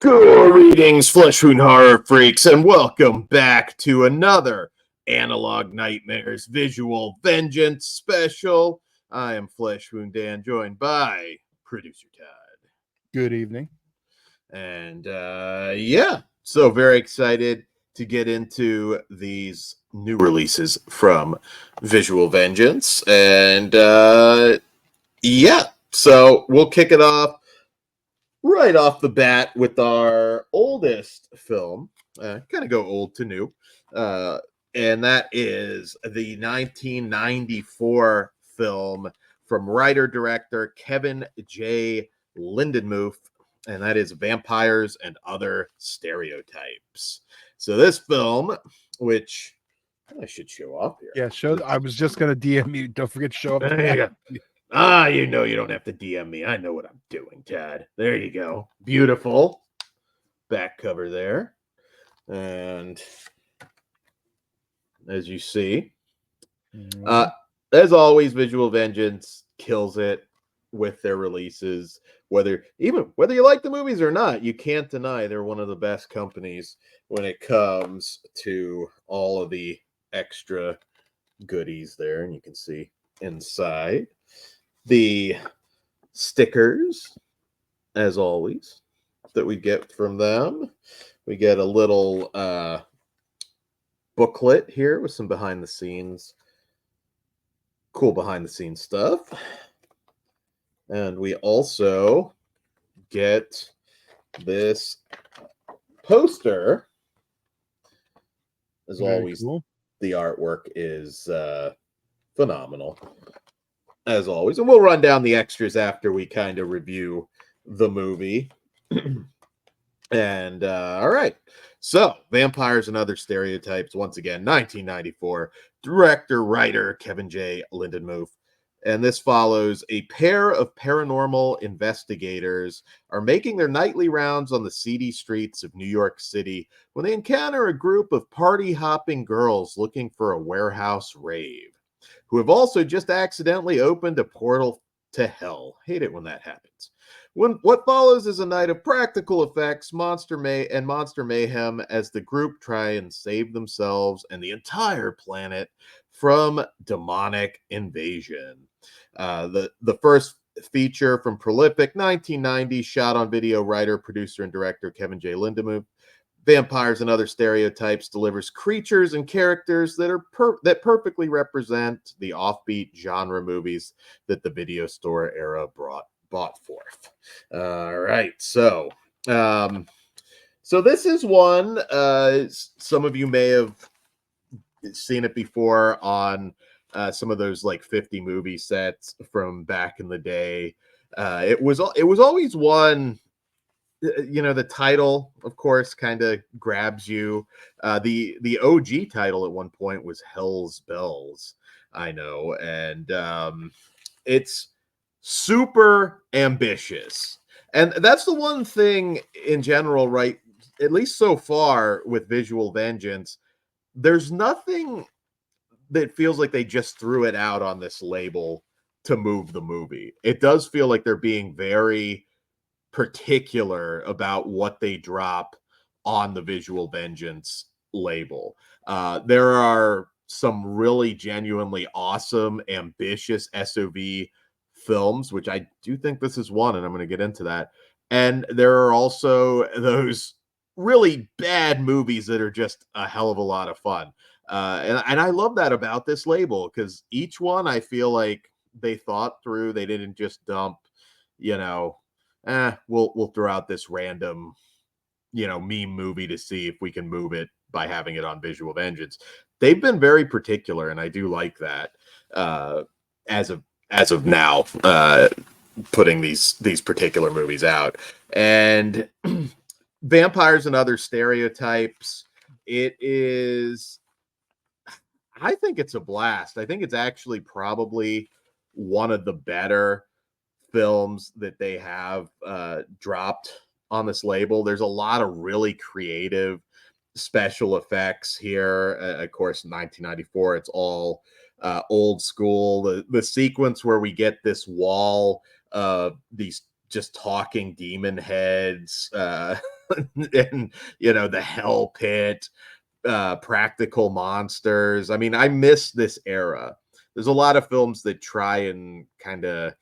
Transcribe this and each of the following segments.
Greetings, Flesh Wound Horror Freaks, and welcome back to another Analog Nightmares Visual Vengeance special. I am Flesh Wound Dan, joined by producer Todd. Good evening. And so very excited to get into these new releases from Visual Vengeance. And so we'll kick it off right off the bat with our oldest film, kind of go old to new, and that is the 1994 film from writer-director Kevin J. Lindenmuth, and that is Vampires and Other Stereotypes. So this film, which I should show off here. Yeah, show. I was just going to DM you. Don't forget to show up. You know you don't have to DM me. I know what I'm doing, Tad. There you go. Beautiful. Back cover there. And as you see, as always, Visual Vengeance kills it with their releases. Whether you like the movies or not, you can't deny they're one of the best companies when it comes to all of the extra goodies there. And you can see inside the stickers, as always, that we get from them. We get a little booklet here with some cool behind-the-scenes stuff. And we also get this poster. As always, cool. The artwork is phenomenal, as always. And we'll run down the extras after we kind of review the movie. And all right. So, Vampires and Other Stereotypes, once again, 1994. Director, writer, Kevin J. Lindenmuth. And this follows a pair of paranormal investigators are making their nightly rounds on the seedy streets of New York City when they encounter a group of party-hopping girls looking for a warehouse rave, who have also just accidentally opened a portal to hell. Hate it when that happens. What follows is a night of practical effects, monster mayhem as the group try and save themselves and the entire planet from demonic invasion. The first feature from prolific 1990 shot on video writer, producer, and director Kevin J. Lindenmuth. Vampires and Other Stereotypes delivers creatures and characters that are that perfectly represent the offbeat genre movies that the video store era brought forth. All right, so this is one some of you may have seen it before on some of those like 50 movie sets from back in the day. It was always one. The title, of course, kind of grabs you. The OG title at one point was Hell's Bells, I know, and it's super ambitious. And that's the one thing in general, right? At least so far with Visual Vengeance, there's nothing that feels like they just threw it out on this label to move the movie. It does feel like they're being very particular about what they drop on the Visual Vengeance label. There are some really genuinely awesome, ambitious SOV films, which I do think this is one, and I'm going to get into that. And there are also those really bad movies that are just a hell of a lot of fun. And I love that about this label, because each one I feel like they thought through. They didn't just dump, we'll throw out this random, meme movie to see if we can move it by having it on Visual Vengeance. They've been very particular, and I do like that. As of now, putting these particular movies out. And Vampires and Other Stereotypes, it is, I think it's a blast. I think it's actually probably one of the better films that they have dropped on this label. There's a lot of really creative special effects here. Of course, 1994, it's all old school. The sequence where we get this wall of these just talking demon heads and the hell pit, practical monsters. I mean, I miss this era. There's a lot of films that try and kind of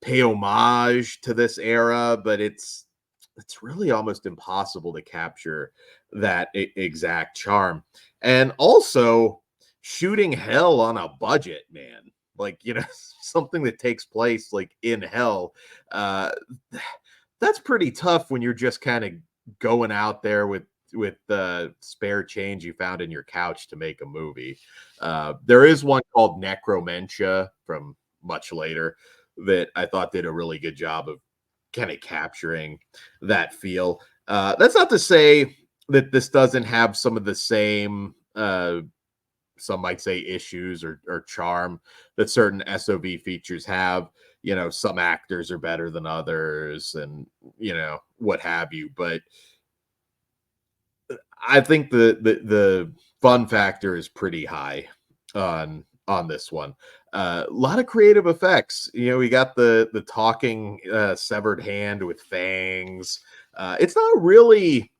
pay homage to this era, but it's really almost impossible to capture that exact charm. And also shooting hell on a budget, man. Like, something that takes place like in hell. Uh that's pretty tough when you're just kind of going out there with the spare change you found in your couch to make a movie. There is one called Necromentia from much later that I thought did a really good job of kind of capturing that feel. That's not to say that this doesn't have some of the same, some might say, issues or charm that certain SOV features have. Some actors are better than others, and what have you. But I think the fun factor is pretty high on this one. A lot of creative effects. We got the talking severed hand with fangs. It's not really.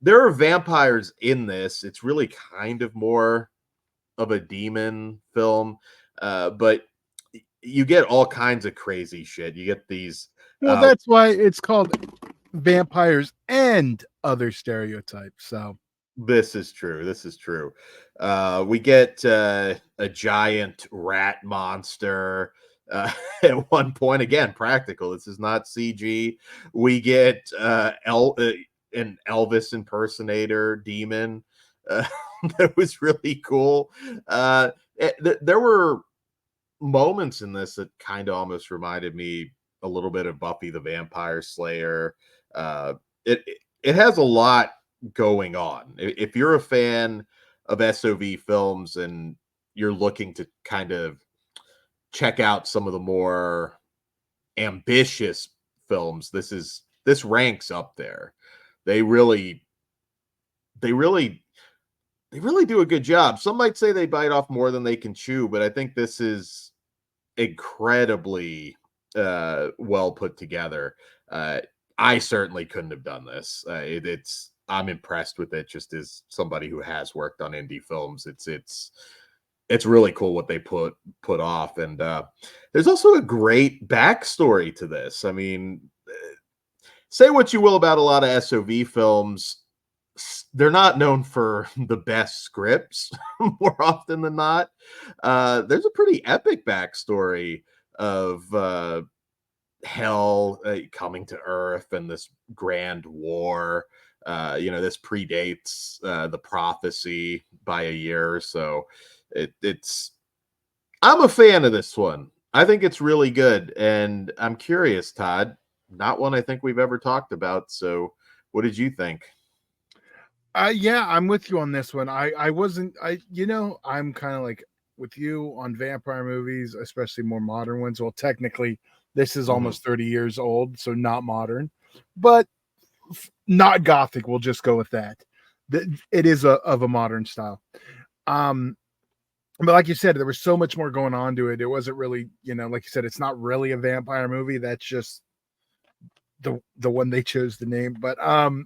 There are vampires in this. It's really kind of more of a demon film, but you get all kinds of crazy shit. You get these. Well, that's why it's called Vampires and Other Stereotypes. So This is true. This is true. We get a giant rat monster at one point. Again, practical. This is not CG. We get an Elvis impersonator demon. Uh, that was really cool. There were moments in this that kind of almost reminded me a little bit of Buffy the Vampire Slayer. It has a lot going on. If you're a fan of SOV films and you're looking to kind of check out some of the more ambitious films, this ranks up there. They really they really they really do a good job. Some might say they bite off more than they can chew, but I think this is incredibly well put together. I certainly couldn't have done this. I'm impressed with it just as somebody who has worked on indie films. It's really cool what they put off. And there's also a great backstory to this. I mean, say what you will about a lot of SOV films, they're not known for the best scripts more often than not. There's a pretty epic backstory of hell coming to Earth and this grand war. This predates the prophecy by a year or so. It's I'm a fan of this one. I think it's really good, and I'm curious, Todd. Not one I think we've ever talked about. So, what did you think? yeah, I'm with you on this one. I wasn't I'm kind of like with you on vampire movies, especially more modern ones. Well, technically, this is almost 30 years old, so not modern, but not gothic. We'll just go with that. It is of a modern style. But like you said, there was so much more going on to it. It wasn't really, like you said, it's not really a vampire movie. That's just the one they chose to name, but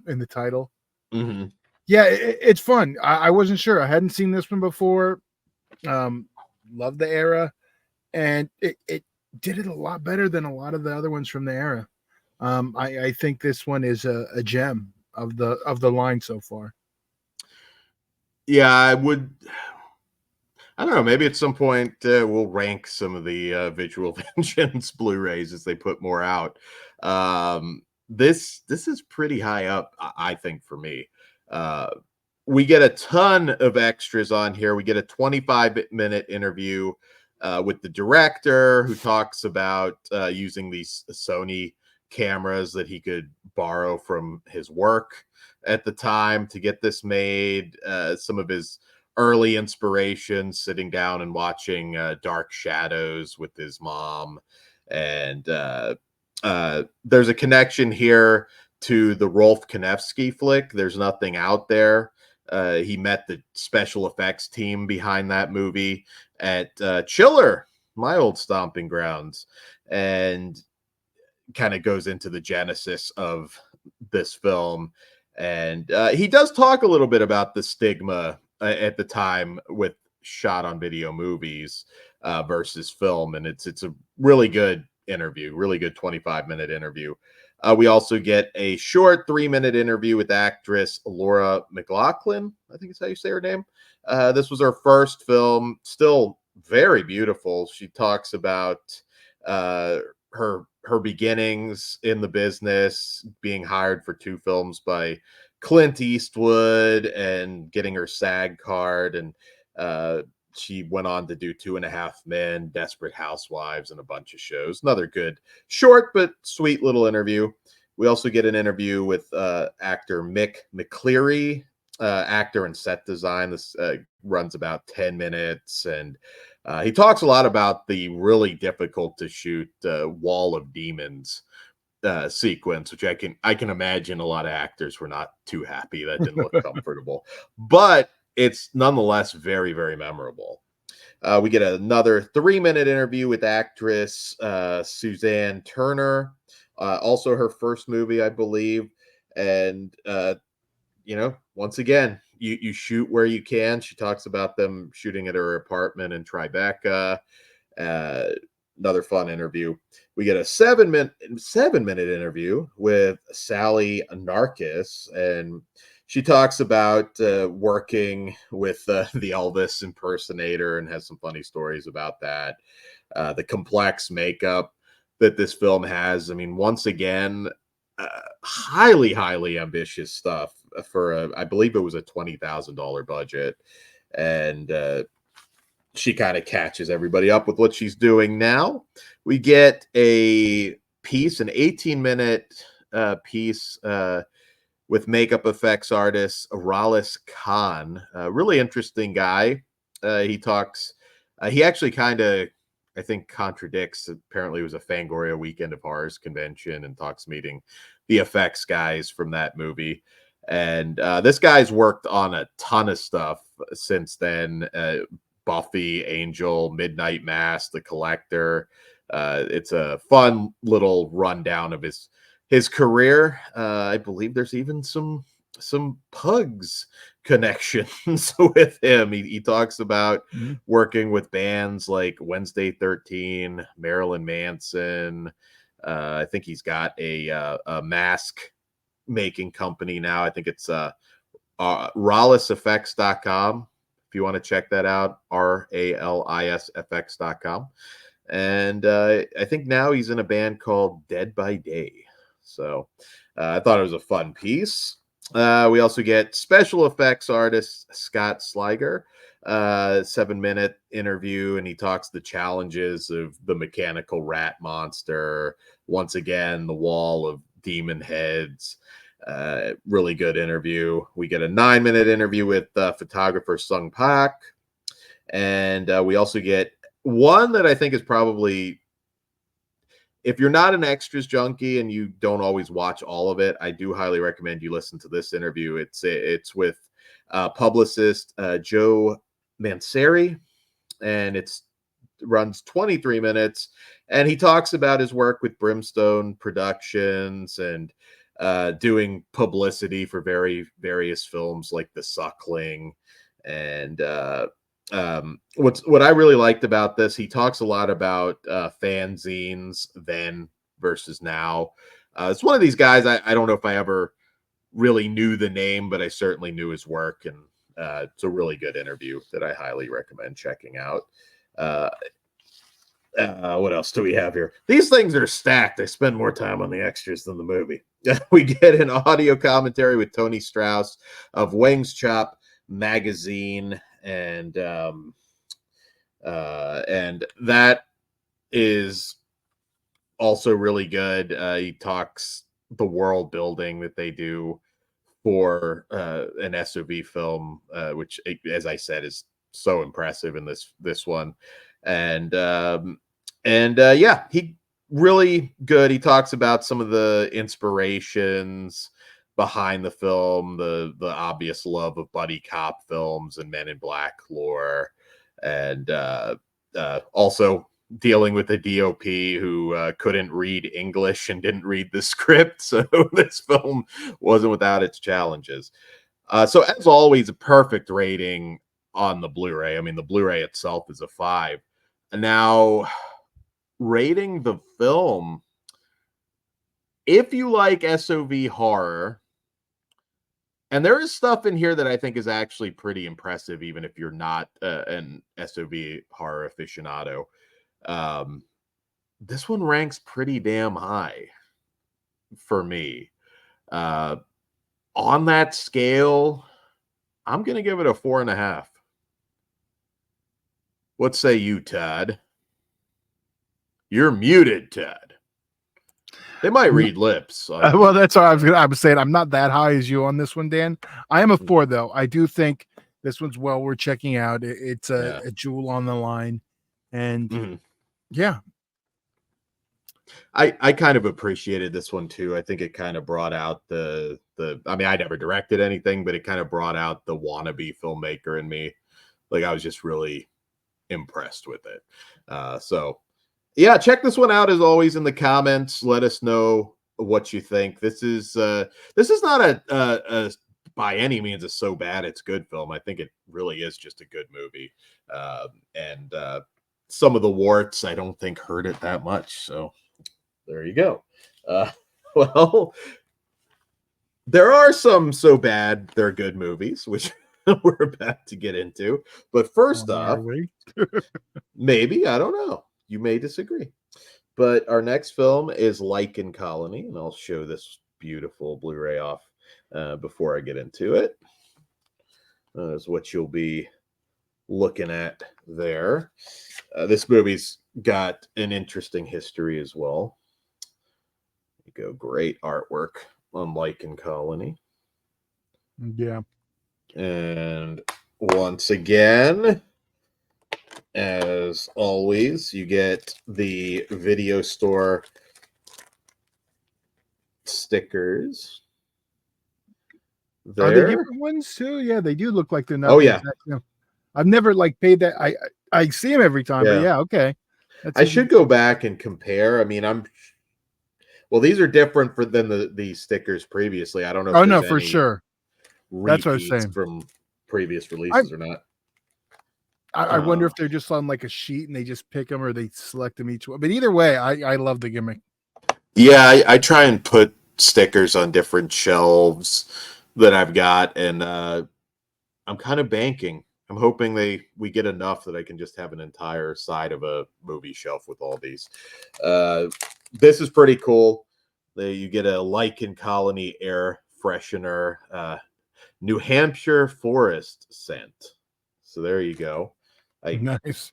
in the title. Mm-hmm. Yeah, it's fun. I wasn't sure. I hadn't seen this one before. Love the era, and it did it a lot better than a lot of the other ones from the era. I think this one is a gem of the line so far. Yeah, I don't know. Maybe at some point we'll rank some of the Visual Vengeance Blu-rays as they put more out. This is pretty high up, I think, for me. We get a ton of extras on here. We get a 25-minute interview with the director who talks about using these Sony cameras that he could borrow from his work at the time to get this made. Some of his early inspiration, sitting down and watching Dark Shadows with his mom. And there's a connection here to the Rolf Konevsky flick, There's Nothing Out There. He met the special effects team behind that movie at Chiller, my old stomping grounds, and kind of goes into the genesis of this film. And he does talk a little bit about the stigma at the time with shot on video movies versus film. And it's a really good interview, really good 25-minute interview. We also get a short 3-minute interview with actress Laura McLaughlin. I think is how you say her name. This was her first film, still very beautiful. She talks about her beginnings in the business, being hired for 2 films by Clint Eastwood and getting her SAG card. And she went on to do 2.5 Men, Desperate Housewives, and a bunch of shows. Another good, short but sweet little interview. We also get an interview with actor Mick McCleary, actor and set design. This runs about 10 minutes, and he talks a lot about the really difficult to shoot Wall of Demons sequence, which I can imagine a lot of actors were not too happy. That didn't look comfortable, but it's nonetheless very, very memorable. We get another 3-minute interview with actress Suzanne Turner, also her first movie, I believe. And once again, you shoot where you can. She talks about them shooting at her apartment in Tribeca. Another fun interview. We get a 7-minute interview with Sally Narkis, and she talks about working with the Elvis impersonator and has some funny stories about that. The complex makeup that this film has. I mean, once again, highly, highly ambitious stuff for I believe it was a $20,000 budget. And she kind of catches everybody up with what she's doing now. We get an 18-minute piece with makeup effects artist Ralis Khan, a really interesting guy. He talks, he actually kind of, I think, contradicts. Apparently, it was a Fangoria Weekend of Horrors convention and talks meeting the effects guys from that movie. And this guy's worked on a ton of stuff since then. Buffy, Angel, Midnight Mass, The Collector. It's a fun little rundown of his career. I believe there's even some Pugs connections with him. He talks about working with bands like Wednesday 13, Marilyn Manson. I think he's got a mask making company now. I think it's RalisFX.com. If you want to check that out, RALISFX.com. And I think now he's in a band called Dead by Day. So I thought it was a fun piece. We also get special effects artist Scott Sliger, 7-minute interview, and he talks the challenges of the mechanical rat monster. Once again, the wall of demon heads. Really good interview. We get a 9-minute interview with photographer Sung Pak. And we also get one that I think is probably, if you're not an extras junkie and you don't always watch all of it, I do highly recommend you listen to this interview. It's with publicist Joe Manseri, and it runs 23 minutes. And he talks about his work with Brimstone Productions and doing publicity for various films like The Suckling. And what I really liked about this, he talks a lot about fanzines then versus now. It's one of these guys, I don't know if I ever really knew the name, but I certainly knew his work, and it's a really good interview that I highly recommend checking out. What else do we have here? These things are stacked. I spend more time on the extras than the movie. We get an audio commentary with Tony Strauss of Wings Chop magazine, and that is also really good. He talks the world building that they do for an SOV film, which, as I said, is so impressive in this one. And yeah, he really good. He talks about some of the inspirations behind the film, the obvious love of buddy cop films and Men in Black lore, and also dealing with a DOP who couldn't read English and didn't read the script. So this film wasn't without its challenges. So as always, a perfect rating on the Blu-ray. I mean, the Blu-ray itself is a 5. Now, rating the film, if you like SOV horror, and there is stuff in here that I think is actually pretty impressive, even if you're not an SOV horror aficionado. This one ranks pretty damn high for me. On that scale, I'm going to give it a 4.5. What say you, Todd? You're muted, Todd. They might read lips. Well, that's what I was saying. I'm not that high as you on this one, Dan. I am a 4, though. I do think this one's well worth checking out. It's a jewel on the line. And yeah. I kind of appreciated this one too. I think it kind of brought out the I mean, I never directed anything, but it kind of brought out the wannabe filmmaker in me. Like, I was just really impressed with it. So yeah, check this one out as always in the comments. Let us know what you think. This is not a by any means a so bad it's good film. I think it really is just a good movie. And some of the warts I don't think hurt it that much. So there you go. Well, there are some so bad they're good movies, which we're about to get into. But first off, maybe, I don't know. You may disagree. But our next film is LYCAN Colony, and I'll show this beautiful Blu-ray off before I get into it. Is what you'll be looking at there. This movie's got an interesting history as well. There you go. Great artwork on LYCAN Colony. Yeah. And once again, as always, you get the video store stickers. There. Are they different ones too? Yeah, they do look like they're not. Oh yeah. I've never paid that. I see them every time, but yeah, okay. I should go back and compare. I mean, well, these are different than the stickers previously. I don't know. Oh no, for sure. That's what I was saying. From previous releases or not. I wonder if they're just on a sheet and they just pick them or they select them each one. But either way, I love the gimmick. Yeah, I try and put stickers on different shelves that I've got, and I'm kind of banking. I'm hoping we get enough that I can just have an entire side of a movie shelf with all these. This is pretty cool. You get a LYCAN Colony air freshener, New Hampshire forest scent. So there you go. Nice.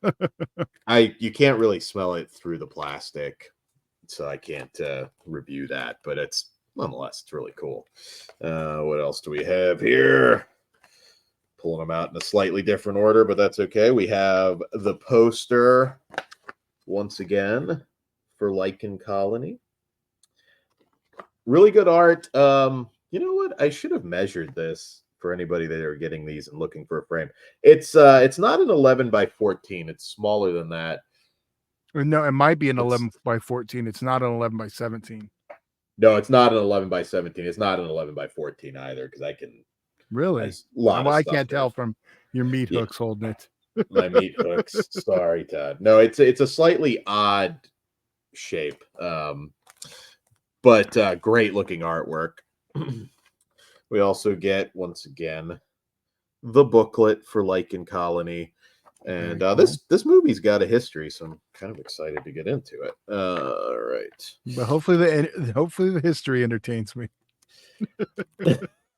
You can't really smell it through the plastic, so I can't review that, but nonetheless, it's really cool. What else do we have here? Pulling them out in a slightly different order, but that's okay. We have the poster once again for LYCAN Colony. Really good art. You know what? I should have measured this for anybody that are getting these and looking for a frame. It's not an 11 by 14. It's smaller than that. No, it might be an 11 by 14. It's not an 11 by 17. No, it's not an 11 by 17. It's not an 11 by 14 either, because I can really. Well, I can't tell from your meat hooks holding it. My meat hooks. Sorry, Todd. No, it's a slightly odd shape, but great looking artwork. We also get, once again, the booklet for LYCAN Colony. And cool. This movie's got a history, so I'm kind of excited to get into it. All right. But hopefully the history entertains me.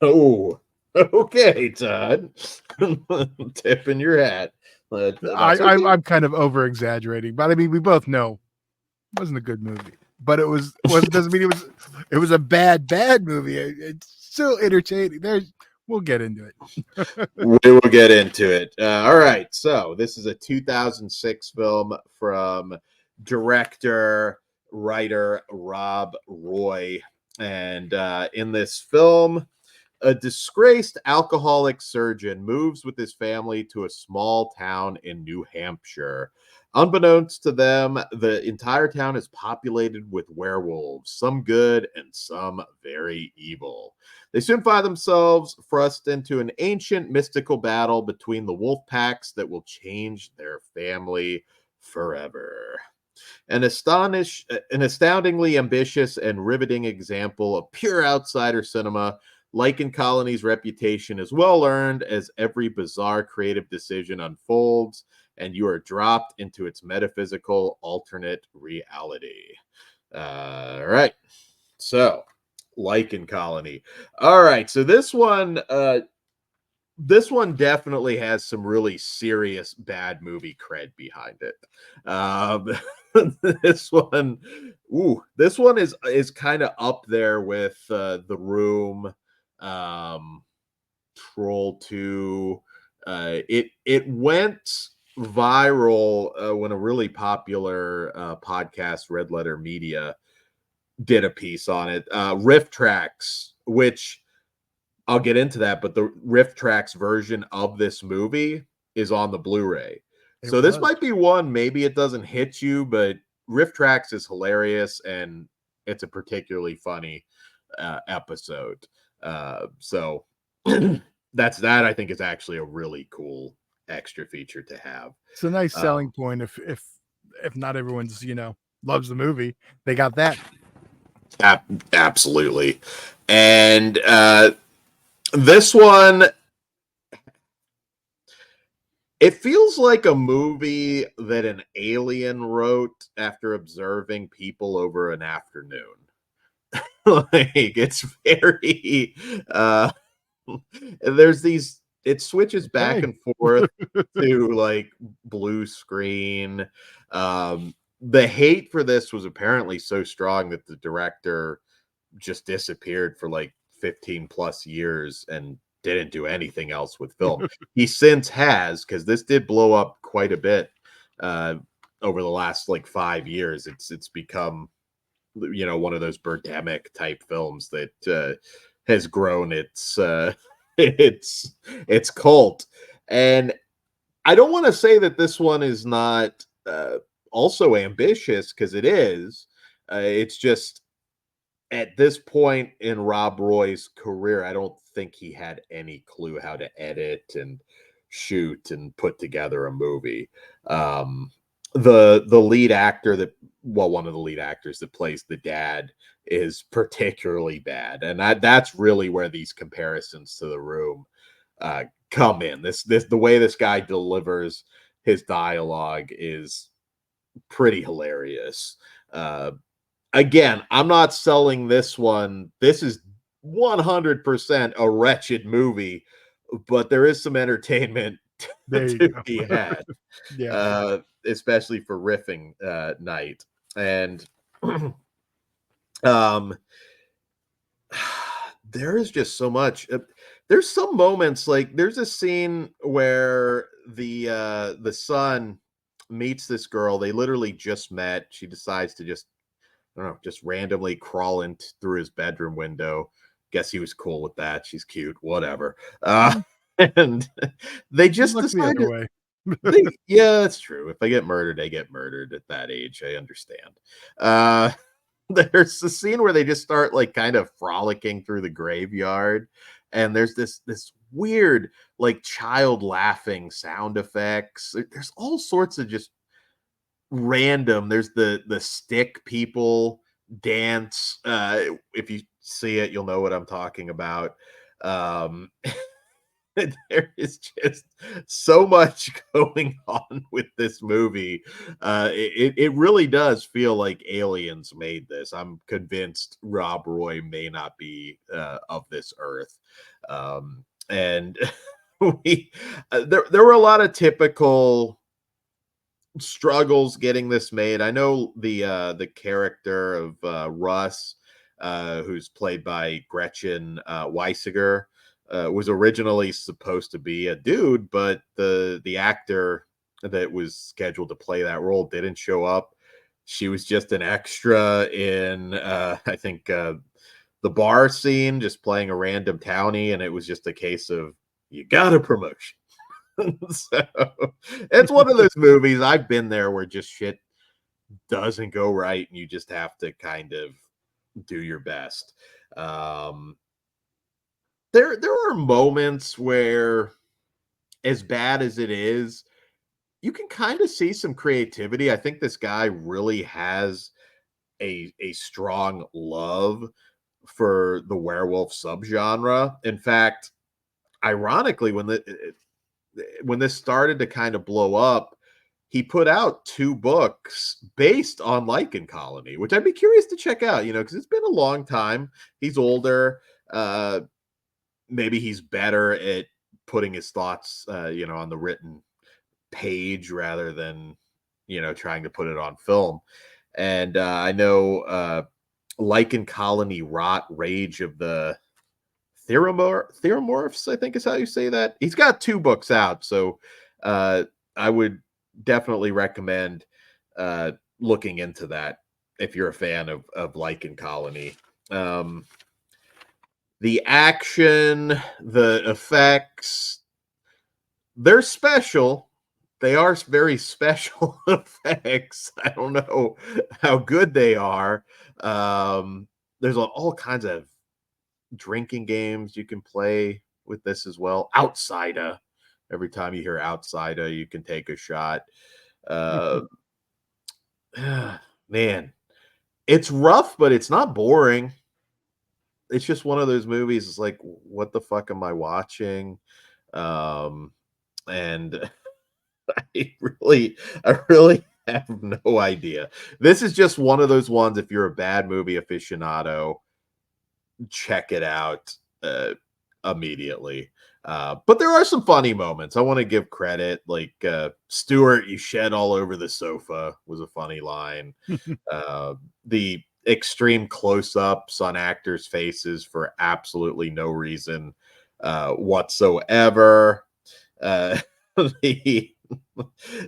Oh, okay, Todd. Tipping your hat. I'm kind of over exaggerating, but I mean, we both know it wasn't a good movie. But doesn't mean it was a bad movie. It's still entertaining. We'll get into it. We will get into it. All right. So this is a 2006 film from director, writer Rob Roy. And in this film, A disgraced alcoholic surgeon moves with his family to a small town in New Hampshire. Unbeknownst to them, the entire town is populated with werewolves, some good and some very evil. They soon find themselves thrust into an ancient mystical battle between the wolf packs that will change their family forever. An astoundingly ambitious and riveting example of pure outsider cinema. Lycan Colony's reputation is well earned as every bizarre creative decision unfolds, and you are dropped into its metaphysical alternate reality. All right. So, Lycan Colony. All right. So this one definitely has some really serious bad movie cred behind it. Um, this one, this one is kind of up there with The Room, um, Troll 2. It went viral when a really popular podcast, Red Letter Media, did a piece on it. Riff Tracks, which I'll get into that, but the Riff Tracks version of this movie is on the Blu-ray. It So this was. might be one, maybe it doesn't hit you, but Riff Tracks is hilarious and it's a particularly funny episode. So that's that. I think is actually a really cool extra feature to have. It's a nice selling point if not everyone's, loves the movie. They got that. Absolutely. And this one, it feels like a movie that an alien wrote after observing people over an afternoon. Like it's very there's these it switches back Okay. and forth to like blue screen. The hate for this was apparently so strong that the director just disappeared for like 15 plus years and didn't do anything else with film. He since has, because this did blow up quite a bit uh, over the last like 5 years. It's become one of those Birdemic type films that has grown its cult. And I don't want to say that this one is not also ambitious, because it is. It's just at this point in Rob Roy's career, I don't think he had any clue how to edit and shoot and put together a movie. The lead actor one of the lead actors that plays the dad is particularly bad, and that's really where these comparisons to The Room come in. The way this guy delivers his dialogue is pretty hilarious. Again, I'm not selling this one. This is 100% a wretched movie, but there is some entertainment There you to go. be had, Yeah. especially for riffing night. And um, there is just so much. There's some moments, like there's a scene where the son meets this girl. They literally just met. She decides to just, I don't know, just randomly crawl in through his bedroom window. Guess he was cool with that. She's cute, whatever. And they just Look the other decided way. yeah, that's true. If they get murdered, they get murdered at that age. I understand. Uh there's a scene where they just start like kind of frolicking through the graveyard, and there's this weird like child laughing sound effects. There's all sorts of just random. There's the stick people dance. If you see it, you'll know what I'm talking about. Um there is just so much going on with this movie. It really does feel like aliens made this. I'm convinced Rob Roy may not be of this earth. And there were a lot of typical struggles getting this made. I know the character of Russ, who's played by Gretchen Weisiger, was originally supposed to be a dude, but the actor that was scheduled to play that role didn't show up. She was just an extra in I think the bar scene, just playing a random townie, and it was just a case of you got a promotion. So it's one of those movies I've been there where just shit doesn't go right, and you just have to kind of do your best. Um, there are moments where, as bad as it is, you can kind of see some creativity. I think this guy really has a strong love for the werewolf subgenre. In fact, ironically, when this started to kind of blow up, he put out 2 books based on Lycan Colony, which I'd be curious to check out, because it's been a long time. He's older. Maybe he's better at putting his thoughts, on the written page rather than, trying to put it on film. And I know Lycan Colony Rot Rage of the Theromorphs, I think is how you say that. He's got 2 books out, so I would definitely recommend looking into that if you're a fan of Lycan Colony. The action, the effects, they're special. They are very special effects. I don't know how good they are. There's all kinds of drinking games you can play with this as well. Outsider. Every time you hear Outsider, you can take a shot. Man, it's rough, but it's not boring. It's just one of those movies. It's like, what the fuck am I watching? And I really have no idea. This is just one of those ones. If you're a bad movie aficionado, check it out immediately. But there are some funny moments. I want to give credit, like Stuart, you shed all over the sofa was a funny line. The extreme close-ups on actors' faces for absolutely no reason whatsoever. The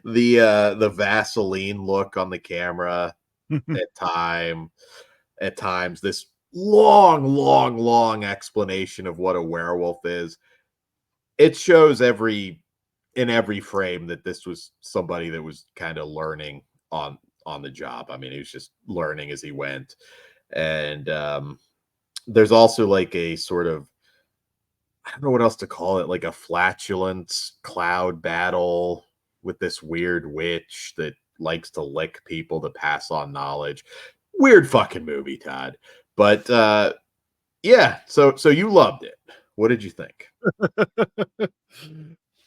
the Vaseline look on the camera at times, this long explanation of what a werewolf is. It shows in every frame that this was somebody that was kind of learning on the job. I mean, he was just learning as he went. And there's also like a sort of, I don't know what else to call it, like a flatulence cloud battle with this weird witch that likes to lick people to pass on knowledge. Weird fucking movie, Todd. But yeah, so you loved it. What did you think?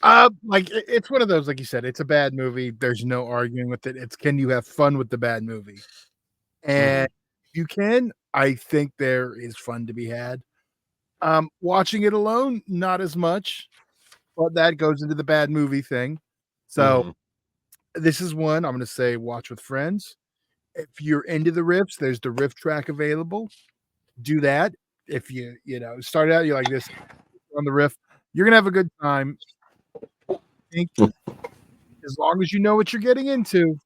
Like it's one of those, like you said, it's a bad movie. There's no arguing with it. It's can you have fun with the bad movie? And you can. I think there is fun to be had. Watching it alone, not as much, but that goes into the bad movie thing. So Mm-hmm. this is one I'm going to say watch with friends. If you're into the riffs, there's the riff track available. Do that. If start out, you're like this on the riff, you're going to have a good time. I think as long as you know what you're getting into,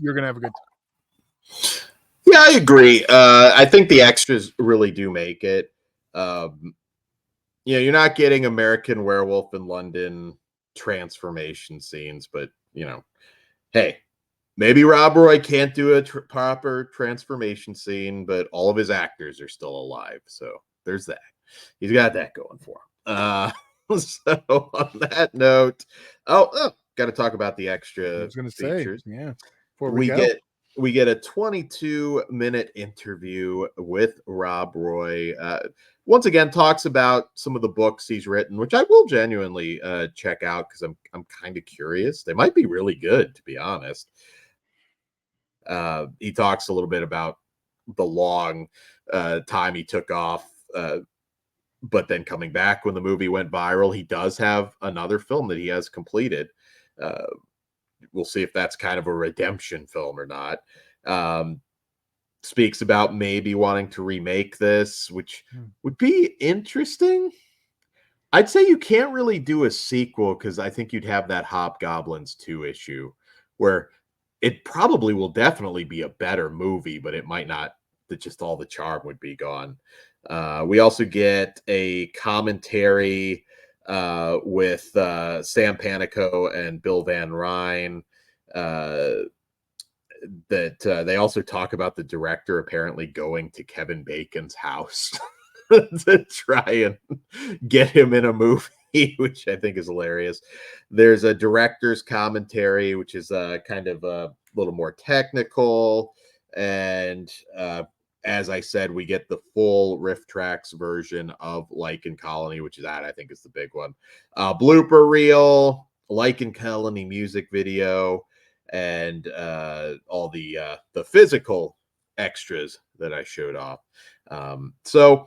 you're going to have a good time. Yeah, I agree. I think the extras really do make it. You're not getting American Werewolf in London transformation scenes, but hey, maybe Rob Roy can't do a proper transformation scene, but all of his actors are still alive, so there's that. He's got that going for him. So on that note, got to talk about the extra I was going to features. say, yeah. Before we go. get a 22-minute interview with Rob Roy. Once again, talks about some of the books he's written, which I will genuinely check out because I'm kind of curious. They might be really good, to be honest. He talks a little bit about the long time he took off, but then coming back when the movie went viral. He does have another film that he has completed. We'll see if that's kind of a redemption film or not. Speaks about maybe wanting to remake this, which would be interesting. I'd say you can't really do a sequel because I think you'd have that Hobgoblins 2 issue where it probably will definitely be a better movie, but it might not, that just all the charm would be gone. We also get a commentary with Sam Panico and Bill Van Ryn. That they also talk about the director apparently going to Kevin Bacon's house to try and get him in a movie, which I think is hilarious. There's a director's commentary, which is kind of a little more technical. And as I said, we get the full Riff Tracks version of LYCAN Colony, which is that I think is the big one. Blooper reel, LYCAN Colony music video, and all the physical extras that I showed off. So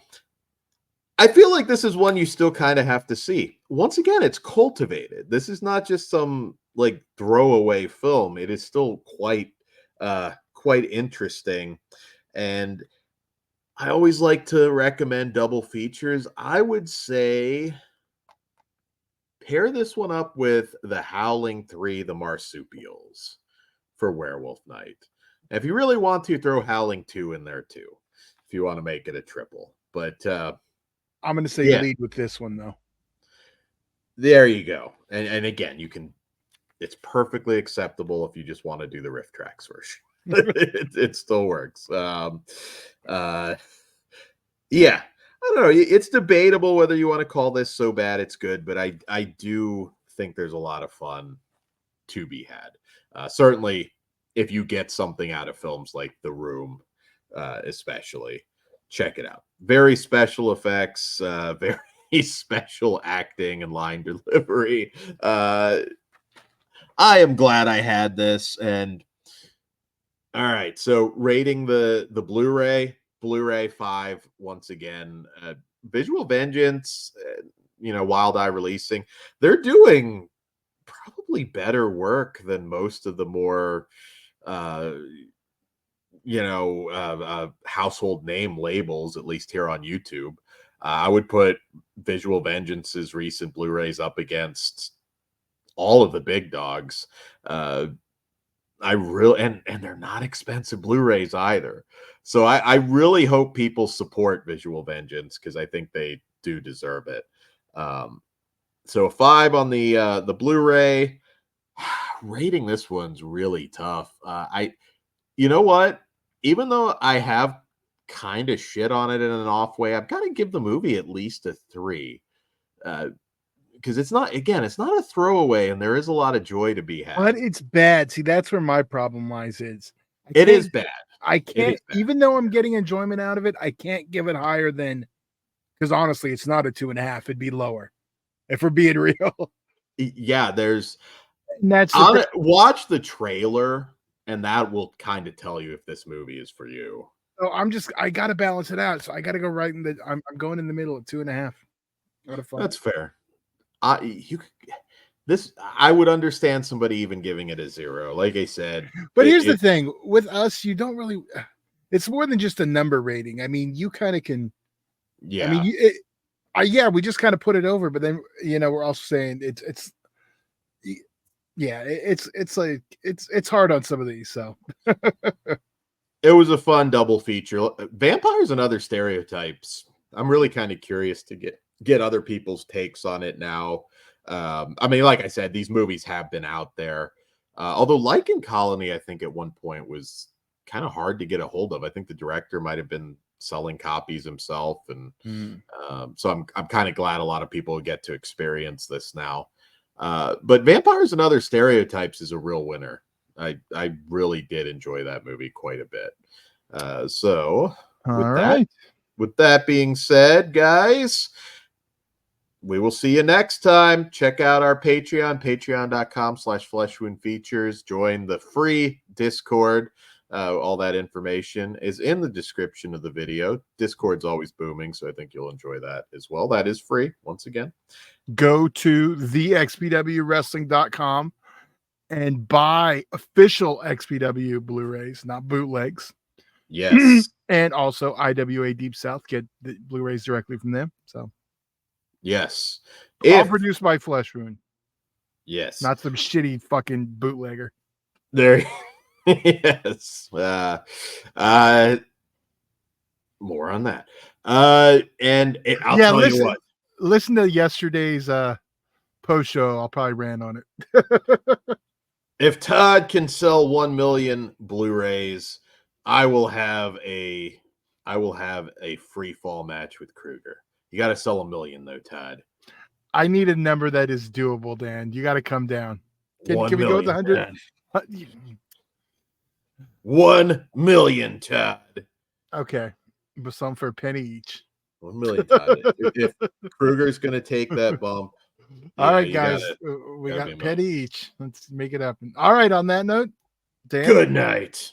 I feel like this is one you still kind of have to see. Once again, it's cultivated. This is not just some like throwaway film. It is still quite interesting. And I always like to recommend double features. I would say pair this one up with The Howling 3, The Marsupials for Werewolf Night. And if you really want to, throw Howling 2 in there too, if you want to make it a triple. But I'm going to say yeah, lead with this one, though. there you go. And again, it's perfectly acceptable if you just want to do the Riff Tracks version. it still works. Yeah, I don't know. It's debatable whether you want to call this so bad it's good, but I do think there's a lot of fun to be had. Certainly, if you get something out of films like The Room, especially, check it out. Very special effects, very special acting and line delivery. I am glad I had this. And all right, so rating the Blu-ray 5 once again. Visual Vengeance, Wild Eye Releasing, they're doing probably better work than most of the more household name labels, at least here on YouTube. I would put Visual Vengeance's recent Blu-rays up against all of the big dogs. I really and they're not expensive Blu-rays either. So I really hope people support Visual Vengeance because I think they do deserve it. So a 5 on the Blu-ray. Rating this one's really tough. You know what? Even though I have kind of shit on it in an off way, I've got to give the movie at least a 3. Because it's not a throwaway, and there is a lot of joy to be had. But it's bad. See, that's where my problem lies. It is bad. I can't, even though I'm getting enjoyment out of it, I can't give it higher than, because honestly, it's not a 2.5. It'd be lower if we're being real. Yeah, and that's watch the trailer, and that will kind of tell you if this movie is for you. So I got to balance it out. So I got to go right in I'm going in the middle at 2.5. That's fair. I would understand somebody even giving it a 0, like I said. But here's the thing with us, you don't really. It's more than just a number rating. I mean, you kind of can. Yeah. I mean, we just kind of put it over, but then we're also saying it's like it's hard on some of these. So it was a fun double feature. Vampires and Other Stereotypes. I'm really kind of curious to get other people's takes on it now. I mean, like I said, these movies have been out there. Although LYCAN Colony, I think at one point was kind of hard to get a hold of. I think the director might have been selling copies himself. And so I'm kind of glad a lot of people get to experience this now. But Vampires and Other Stereotypes is a real winner. I really did enjoy that movie quite a bit. So with that being said, guys, we will see you next time. Check out our Patreon, patreon.com/fleshwoundfeatures. Join the free Discord. All that information is in the description of the video. Discord's always booming, so I think you'll enjoy that as well. That is free, once again. Go to thexpwwrestling.com and buy official XPW Blu-rays, not bootlegs. Yes. And also IWA Deep South, get the Blu-rays directly from them. So yes. All produced by Flesh Wound. Yes. Not some shitty fucking bootlegger. There. Yes. More on that. I'll tell you what. Listen to yesterday's post show. I'll probably rant on it. If Todd can sell 1 million Blu-rays, I will have a free fall match with Kruger. You got to sell 1 million though, Todd. I need a number that is doable, Dan. You got to come down. Can we go with 100? 1 million, Todd. Okay, but some for a penny each. 1 million, Todd. If Kruger's going to take that bump. All right, guys. We got penny each. Let's make it happen. All right, on that note, Dan. Good night.